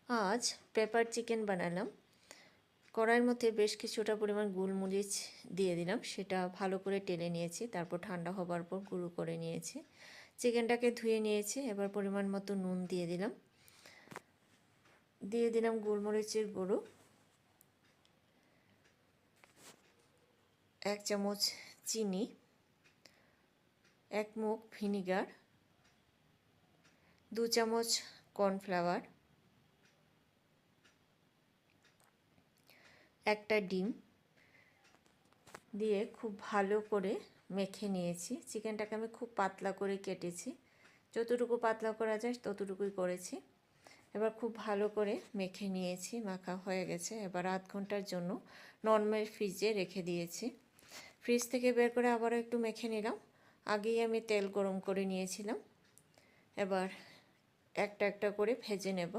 আজ pepper chicken বানালাম। কড়াইয়ের মধ্যে বেশ কিছুটা পরিমাণ গোলমরিচ দিয়ে দিলাম, সেটা ভালো করে টেলে নিয়েছি, তারপর ঠান্ডা হবার পর গুঁড়ো করে নিয়েছি। চিকেনটাকে ধুয়ে নিয়েছি, এবার পরিমাণ মতো নুন দিয়ে দিলাম গোলমরিচের গুঁড়ো, 1 চামচ চিনি, 1 মুখ ভিনিগার, 2 চামচ কর্নফ্লাওয়ার, একটা ডিম দিয়ে খুব ভালো করে মেখে নিয়েছি। চিকেনটাকে আমি খুব পাতলা করে কেটেছি, যতটুকু পাতলা করা যায় ততটুকুই করেছি। এবার খুব ভালো করে মেখে নিয়েছি, মাখা হয়ে গেছে। এবার আধ ঘন্টার জন্য নরমাল ফ্রিজে রেখে দিয়েছি। ফ্রিজ থেকে বের করে আবারও একটু মেখে নিলাম। আগেই আমি তেল গরম করে নিয়েছিলাম, এবার একটা একটা করে ভেজে নেব।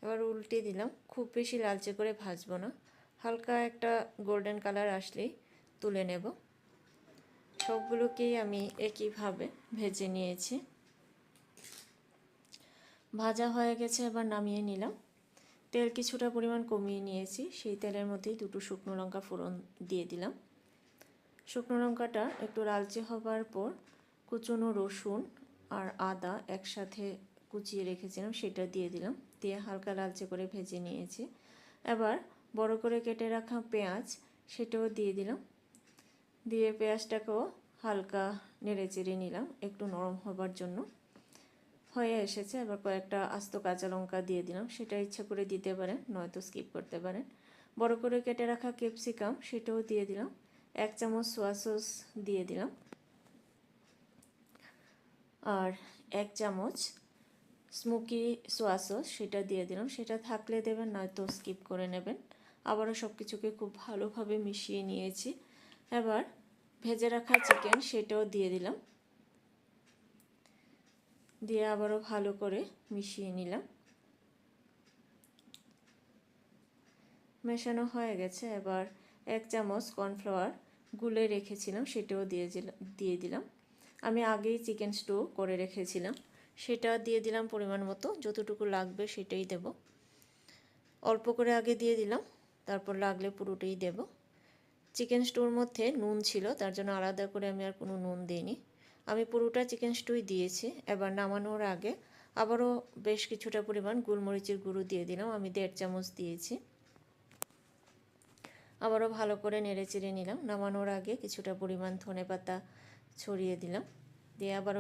এবার উল্টে দিলাম, খুব বেশি লালচে করে ভাজবো না, হালকা একটা গোল্ডেন কালার আসলেই তুলে নেব। সবগুলোকেই আমি একইভাবে ভেজে নিয়েছি। ভাজা হয়ে গেছে, এবার নামিয়ে নিলাম। তেল কিছুটা পরিমাণ কমিয়ে নিয়েছি, সেই তেলের মধ্যেই 2টো শুকনো লঙ্কা ফোড়ন দিয়ে দিলাম। শুকনো লঙ্কাটা একটু লালচে হবার পর কুচনো রসুন আর আদা একসাথে কুচিয়ে রেখেছিলাম, সেটা দিয়ে দিলাম। দিয়ে হালকা লালচে করে ভেজে নিয়েছি। এবার বড় করে কেটে রাখা পেঁয়াজ, সেটাও দিয়ে দিলাম। দিয়ে পেঁয়াজটাকেও হালকা নেড়ে চেড়ে নিলাম একটু নরম হবার জন্য। হয়ে এসেছে, এবার কয়েকটা আস্ত কাঁচা লঙ্কা দিয়ে দিলাম, সেটা ইচ্ছা করে দিতে পারেন, নয়তো স্কিপ করতে পারেন। বড় করে কেটে রাখা ক্যাপসিকাম, সেটাও দিয়ে দিলাম। 1 চামচ সোয়া সস দিয়ে দিলাম, আর 1 চামচ স্মোকি সোয়া সস সেটা দিয়ে দিলাম। সেটা থাকলে দেবেন, নয়তো স্কিপ করে নেবেন। আবারও সব কিছুকে খুব ভালোভাবে মিশিয়ে নিয়েছি। এবার ভেজে রাখা চিকেন, সেটাও দিয়ে দিলাম, দিয়ে আবারও ভালো করে মিশিয়ে নিলাম। মেশানো হয়ে গেছে, এবার 1 চামচ কর্নফ্লাওয়ার গুলে রেখেছিলাম, সেটাও দিয়ে দিলাম। আমি আগেই চিকেন স্টু করে রেখেছিলাম, সেটা দিয়ে দিলাম পরিমাণ মতো, যতটুকু লাগবে সেটাই দেব। অল্প করে আগে দিয়ে দিলাম, তারপর লাগলে পুরোটাই দেব। চিকেন স্টুর মধ্যে নুন ছিল, তার জন্য আলাদা করে আমি আর কোনো নুন দিইনি। আমি পুরোটা চিকেন স্টুই দিয়েছি। এবার নামানোর আগে আবারও বেশ কিছুটা পরিমাণ গোলমরিচের গুঁড়ো দিয়ে দিলাম, আমি 1.5 চামচ দিয়েছি। আবারও ভালো করে নেড়ে চেড়ে নিলাম। নামানোর আগে কিছুটা পরিমাণ ধনেপাতা ছড়িয়ে দিলাম, দিয়ে আবারও